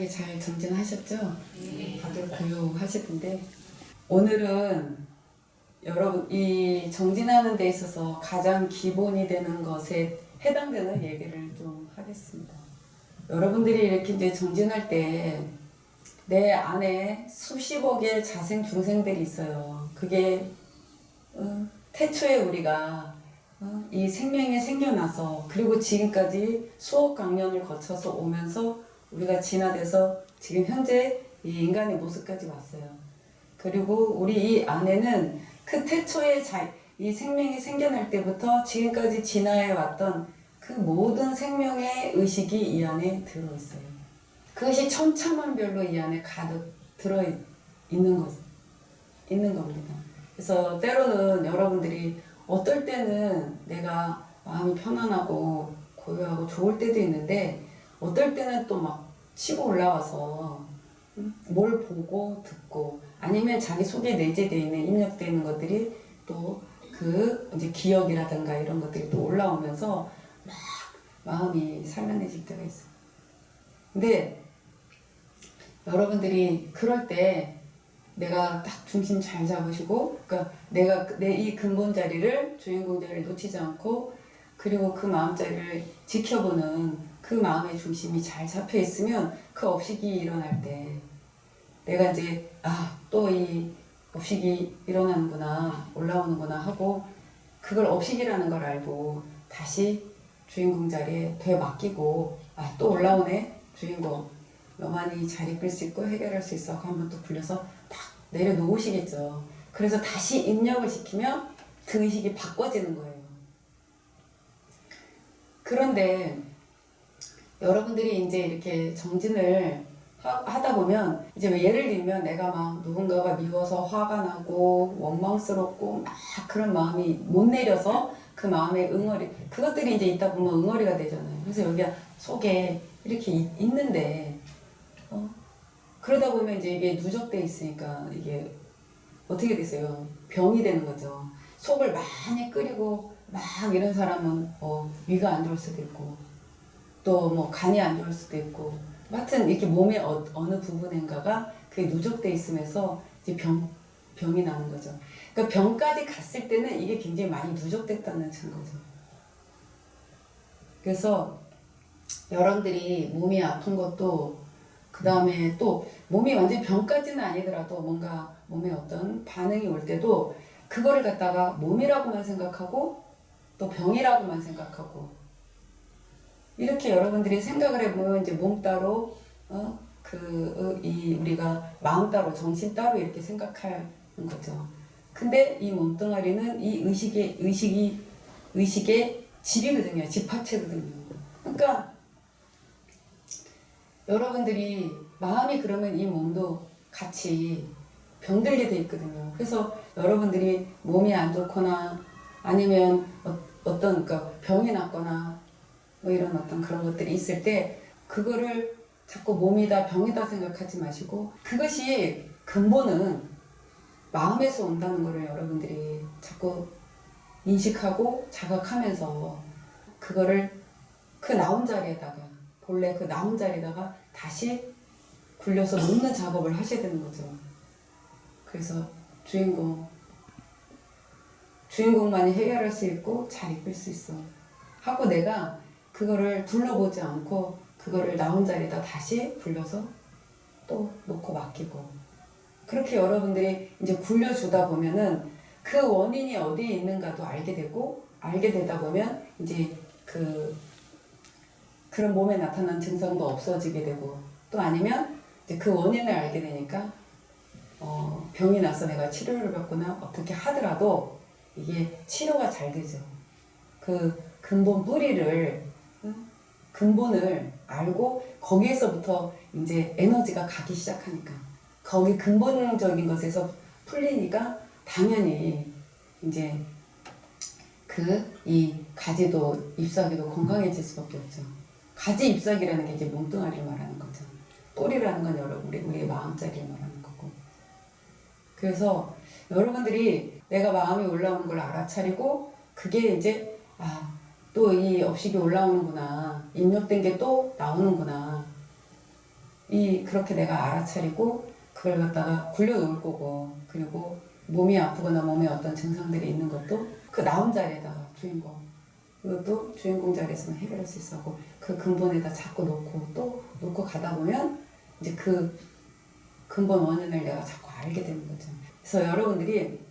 건강하게 잘 정진하셨죠? 다들 고요하시던데 오늘은 여러분 이 정진하는 데 있어서 가장 기본이 되는 것에 해당되는 얘기를 좀 하겠습니다. 여러분들이 이렇게 이제 정진할 때 내 안에 수십억의 자생 중생들이 있어요. 그게 태초에 우리가 이 생명이 생겨나서 그리고 지금까지 수억 강년을 거쳐서 오면서 우리가 진화돼서 지금 현재 이 인간의 모습까지 왔어요. 그리고 우리 이 안에는 그 태초에 이 생명이 생겨날 때부터 지금까지 진화해 왔던 그 모든 생명의 의식이 이 안에 들어있어요. 그것이 천차만별로 이 안에 가득 들어있는 겁니다. 그래서 때로는 여러분들이 어떨 때는 내가 마음이 편안하고 고요하고 좋을 때도 있는데 어떨 때는 또 막 치고 올라와서 뭘 보고 듣고 아니면 자기 속에 내재되어 있는 입력되어 있는 것들이 또 그 이제 기억이라든가 이런 것들이 또 올라오면서 막 마음이 산란해질 때가 있어요. 근데 여러분들이 그럴 때 내가 딱 중심 잘 잡으시고, 그러니까 내가 내 이 근본 자리를 주인공 자리를 놓치지 않고, 그리고 그 마음 자리를 지켜보는 그 마음의 중심이 잘 잡혀 있으면 그 업식이 일어날 때 내가 이제 또 이 업식이 일어나는구나 올라오는구나 하고 그걸 업식이라는 걸 알고 다시 주인공 자리에 되맡기고 또 올라오네 주인공 너만이 잘 이끌 수 있고 해결할 수 있어 하고 한번 또 불려서 딱 내려놓으시겠죠. 그래서 다시 입력을 시키면 그 의식이 바꿔지는 거예요. 그런데 여러분들이 이제 이렇게 정진을 하다 보면 이제 예를 들면 내가 막 누군가가 미워서 화가 나고 원망스럽고 막 그런 마음이 못 내려서 그 마음의 응어리 그것들이 이제 있다 보면 응어리가 되잖아요. 그래서 여기 속에 이렇게 있는데 그러다 보면 이제 이게 누적돼 있으니까 이게 어떻게 되세요? 병이 되는 거죠. 속을 많이 끓이고 막 이런 사람은 위가 안 좋을 수도 있고 또 뭐 간이 안 좋을 수도 있고 하여튼 이렇게 몸의 어느 부분인가가 그게 누적돼 있으면서 이제 병이 나는 거죠. 그러니까 병까지 갔을 때는 이게 굉장히 많이 누적됐다는 증거죠. 그래서 여러분들이 몸이 아픈 것도 그 다음에 또 몸이 완전 병까지는 아니더라도 뭔가 몸에 어떤 반응이 올 때도 그거를 갖다가 몸이라고만 생각하고 또 병이라고만 생각하고 이렇게 여러분들이 생각을 해보면 이제 몸 따로 우리가 마음 따로 정신 따로 이렇게 생각하는 거죠. 근데 이 몸뚱아리는 이 의식의 집이거든요. 집합체거든요. 그러니까 여러분들이 마음이 그러면 이 몸도 같이 병들게 돼 있거든요. 그래서 여러분들이 몸이 안 좋거나 아니면 어떤 그러니까 병이 났거나 뭐 이런 어떤 그런 것들이 있을 때 그거를 자꾸 몸이다 병이다 생각하지 마시고 그것이 근본은 마음에서 온다는 거를 여러분들이 자꾸 인식하고 자각하면서 그거를 그 나온 자리에다가 본래 그 나온 자리에다가 다시 굴려서 놓는 작업을 하셔야 되는 거죠. 그래서 주인공만이 해결할 수 있고 잘 이끌 수 있어 하고 내가 그거를 둘러보지 않고 그거를 나온 자리에다 다시 굴려서 또 놓고 맡기고 그렇게 여러분들이 이제 굴려주다 보면은 그 원인이 어디에 있는가도 알게 되고 알게 되다 보면 이제 그런 몸에 나타난 증상도 없어지게 되고 또 아니면 이제 그 원인을 알게 되니까 병이 나서 내가 치료를 받거나 어떻게 하더라도 이게 치료가 잘 되죠. 그 근본을 알고 거기에서부터 이제 에너지가 가기 시작하니까 거기 근본적인 것에서 풀리니까 당연히 이제 이 가지도 잎사귀도 건강해질 수밖에 없죠. 가지 잎사귀라는 게 이제 몸뚱아리를 말하는 거죠. 뿌리라는 건 우리의 마음자리를 말하는 거고. 그래서 여러분들이 내가 마음이 올라오는 걸 알아차리고 그게 이제 또 이 업식이 올라오는구나 입력된 게 또 나오는구나 그렇게 내가 알아차리고 그걸 갖다가 굴려놓을 거고, 그리고 몸이 아프거나 몸에 어떤 증상들이 있는 것도 그 나 혼자에다가 주인공, 그것도 주인공 자리에서는 해결할 수 있었고, 그 근본에다 자꾸 놓고 또 놓고 가다 보면 이제 그 근본 원인을 내가 자꾸 알게 되는 거죠. 그래서 여러분들이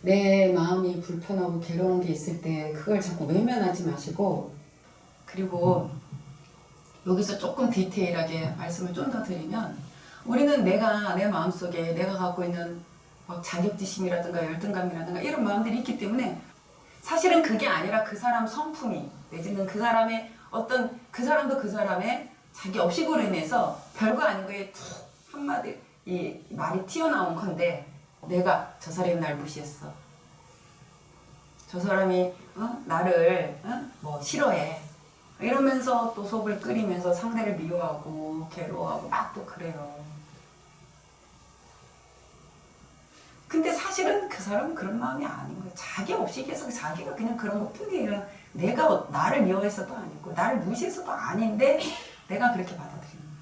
내 마음이 불편하고 괴로운 게 있을 때 그걸 자꾸 외면하지 마시고, 그리고 여기서 조금 디테일하게 말씀을 좀 더 드리면, 우리는 내 마음속에 내가 갖고 있는 막 자격지심이라든가 열등감이라든가 이런 마음들이 있기 때문에 사실은 그게 아니라 그 사람 성품이 내지는 그 사람의 어떤 그 사람도 그 사람의 자기 업식으로 인해서 별거 아닌 거에 툭 한마디 이 말이 튀어나온 건데, 내가 저 사람이 날 무시했어, 저 사람이 나를 뭐 싫어해 이러면서 또 속을 끓이면서 상대를 미워하고 괴로워하고 막 또 그래요. 근데 사실은 그 사람은 그런 마음이 아닌 거예요. 자기 업식에서 자기가 그냥 그런 것 뿐이에요. 내가 나를 미워해서도 아니고 나를 무시해서도 아닌데 내가 그렇게 받아들이는 거예요.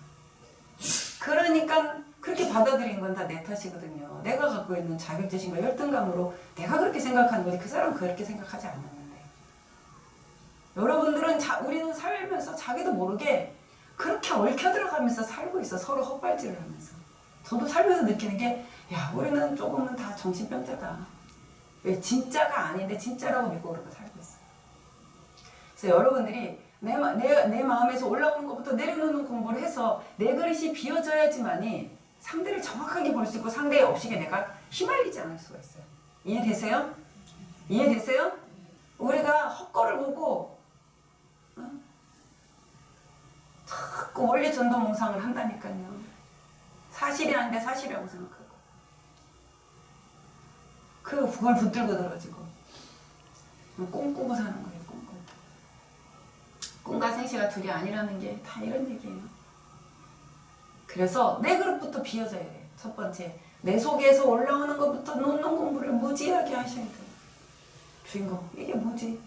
그러니까 그렇게 받아들인 건 다 내 탓이거든요. 내가 갖고 있는 자격지심과 열등감으로 내가 그렇게 생각하는 거지 그 사람은 그렇게 생각하지 않았는데. 여러분들은 우리는 살면서 자기도 모르게 그렇게 얽혀들어가면서 살고 있어. 서로 헛발질을 하면서. 저도 살면서 느끼는 게, 야, 우리는 조금은 다 정신병자다. 왜? 진짜가 아닌데 진짜라고 믿고 그러고 살고 있어요. 그래서 여러분들이 내 마음에서 올라오는 것부터 내려놓는 공부를 해서 내 그릇이 비워져야지만이 상대를 정확하게 볼 수 있고 상대의 업식에 내가 휘말리지 않을 수가 있어요. 이해되세요? 이해되세요? 우리가 헛거를 보고 자꾸 원리 전도몽상을 한다니까요. 사실이 아닌데 사실이라고 생각하고 그걸 붙들고 늘어지고 꿈꾸고 사는 거예요. 꿈꾸고. 꿈과 생시가 둘이 아니라는 게 다 이런 얘기예요. 그래서 내 그릇부터 비워져야 돼요. 첫 번째, 내 속에서 올라오는 것부터 놓는 공부를 무지하게 하셔야 돼요. 주인공, 이게 뭐지?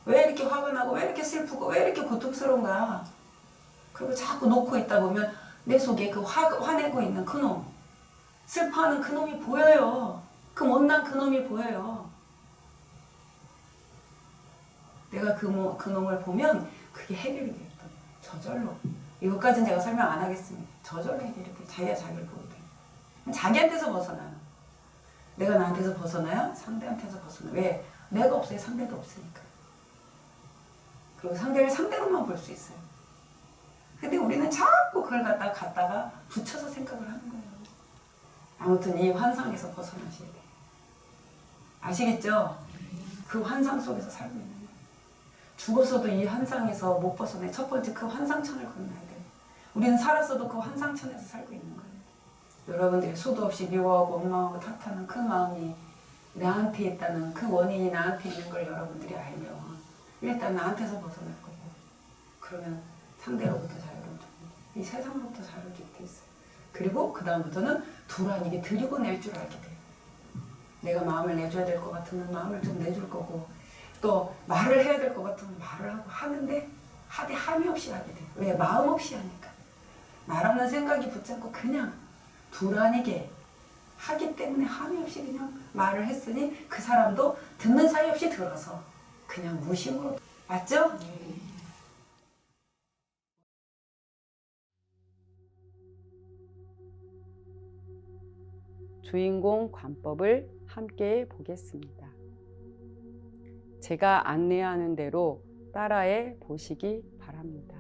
왜 이렇게 화가 나고 왜 이렇게 슬프고 왜 이렇게 고통스러운가? 그리고 자꾸 놓고 있다 보면 내 속에 그 화내고 있는 그놈, 슬퍼하는 그놈이 보여요. 그 못난 그놈이 보여요. 내가 그놈을 보면 그게 해결이 돼요. 저절로. 이것까지는 제가 설명 안 하겠습니다. 저절로 해결이 돼요. 자기가 자기를 보게 돼요. 자기한테서 벗어나요. 내가 나한테서 벗어나요? 상대한테서 벗어나요. 왜? 내가 없어요. 상대도 없으니까. 그리고 상대를 상대로만 볼 수 있어요. 근데 우리는 자꾸 그걸 갖다가 붙여서 생각을 하는 거예요. 아무튼 이 환상에서 벗어나셔야 돼요. 아시겠죠? 그 환상 속에서 살고 있는 거예요. 죽어서도 이 환상에서 못 벗어나요. 첫 번째 그 환상천을 건너야 돼요. 우리는 살았어도 그 환상천에서 살고 있는 거예요. 여러분들이 수도 없이 미워하고 원망하고 탓하는 그 마음이 나한테 있다는 그 원인이 나한테 있는 걸 여러분들이 알면 일단 나한테서 벗어날 거고, 그러면 상대로부터 자유로워집니다. 이 세상으로부터 자유로워지게 돼 있어요. 그리고 그 다음부터는 둘 아니게 드리고 낼 줄 알게 돼요. 내가 마음을 내줘야 될 것 같으면 마음을 좀 내줄 거고, 또 말을 해야 될 것 같으면 말을 하고 하는데 함이 없이 하게 돼요. 왜? 마음 없이 하니까. 말하는 생각이 붙잡고 그냥 둘 아니게 하기 때문에 함이 없이 그냥 말을 했으니 그 사람도 듣는 사이 없이 들어서 그냥 무심으로. 맞죠? 주인공 관법을 함께 보겠습니다. 제가 안내하는 대로 따라해 보시기 바랍니다.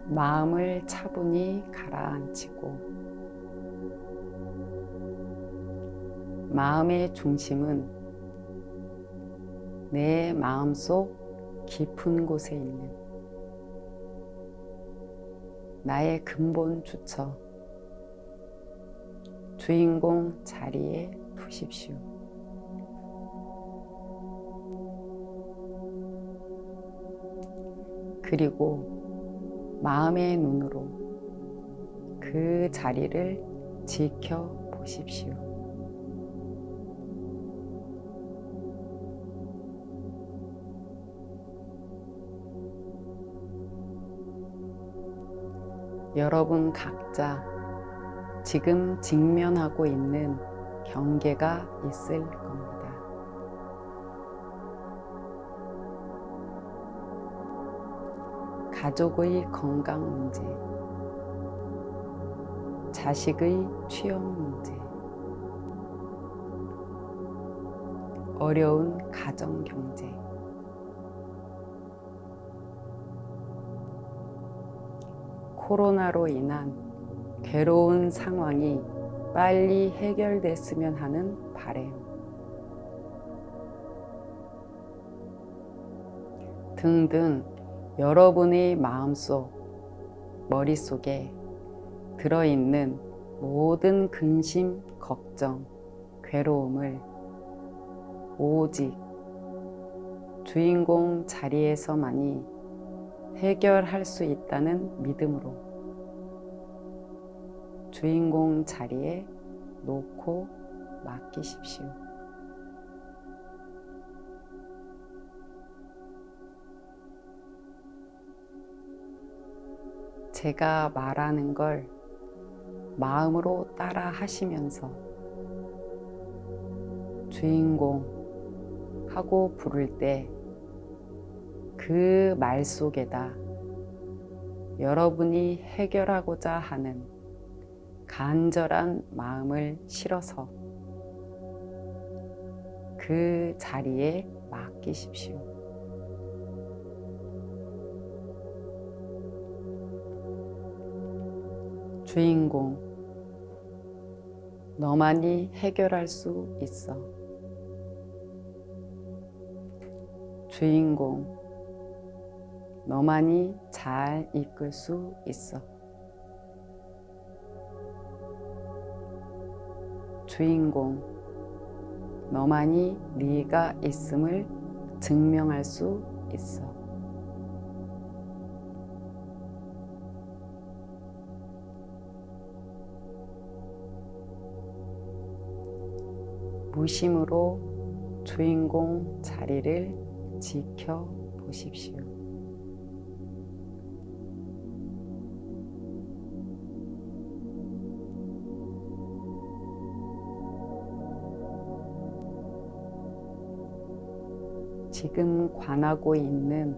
마음을 차분히 가라앉히고, 마음의 중심은 내 마음속 깊은 곳에 있는 나의 근본 주처, 주인공 자리에 두십시오. 그리고 마음의 눈으로 그 자리를 지켜보십시오. 여러분 각자 지금 직면하고 있는 경계가 있을 겁니다. 가족의 건강 문제, 자식의 취업 문제, 어려운 가정 경제, 코로나로 인한 괴로운 상황이 빨리 해결됐으면 하는 바람 등등 여러분의 마음속, 머릿속에 들어있는 모든 근심, 걱정, 괴로움을 오직 주인공 자리에서만이 해결할 수 있다는 믿음으로 주인공 자리에 놓고 맡기십시오. 제가 말하는 걸 마음으로 따라 하시면서 주인공 하고 부를 때 그 말 속에다 여러분이 해결하고자 하는 간절한 마음을 실어서 그 자리에 맡기십시오. 주인공, 너만이 해결할 수 있어. 주인공, 너만이 잘 이끌 수 있어. 주인공, 너만이 네가 있음을 증명할 수 있어. 무심으로 주인공 자리를 지켜보십시오. 지금 관하고 있는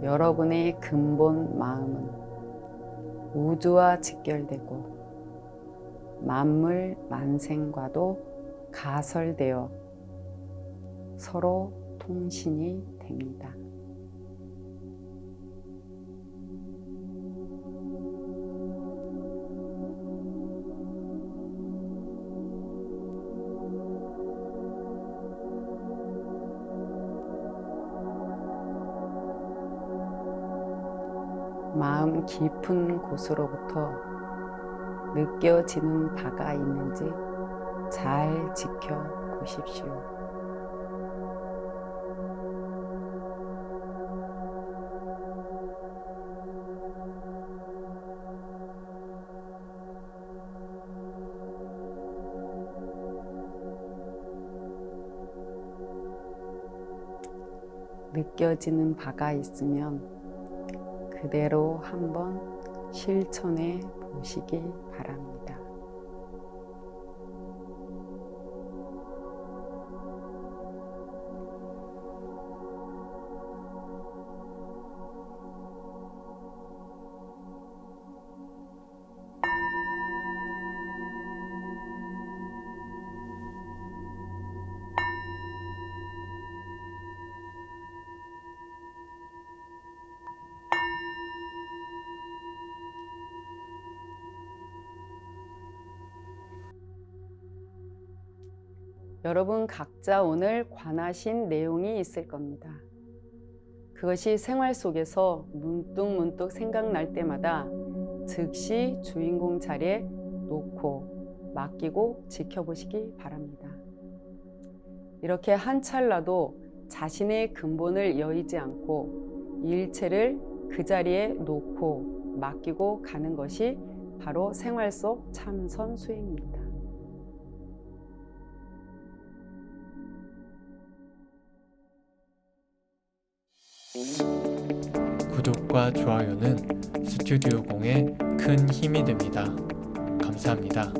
여러분의 근본 마음은 우주와 직결되고 만물 만생과도 가설되어 서로 통신이 됩니다. 마음 깊은 곳으로부터 느껴지는 바가 있는지 잘 지켜보십시오. 느껴지는 바가 있으면 그대로 한번 실천해 보시기 바랍니다. 여러분 각자 오늘 관하신 내용이 있을 겁니다. 그것이 생활 속에서 문득문득 생각날 때마다 즉시 주인공 자리에 놓고 맡기고 지켜보시기 바랍니다. 이렇게 한 찰나도 자신의 근본을 여의지 않고 일체를 그 자리에 놓고 맡기고 가는 것이 바로 생활 속 참선 수행입니다. 구독과 좋아요는 스튜디오 공에 큰 힘이 됩니다. 감사합니다.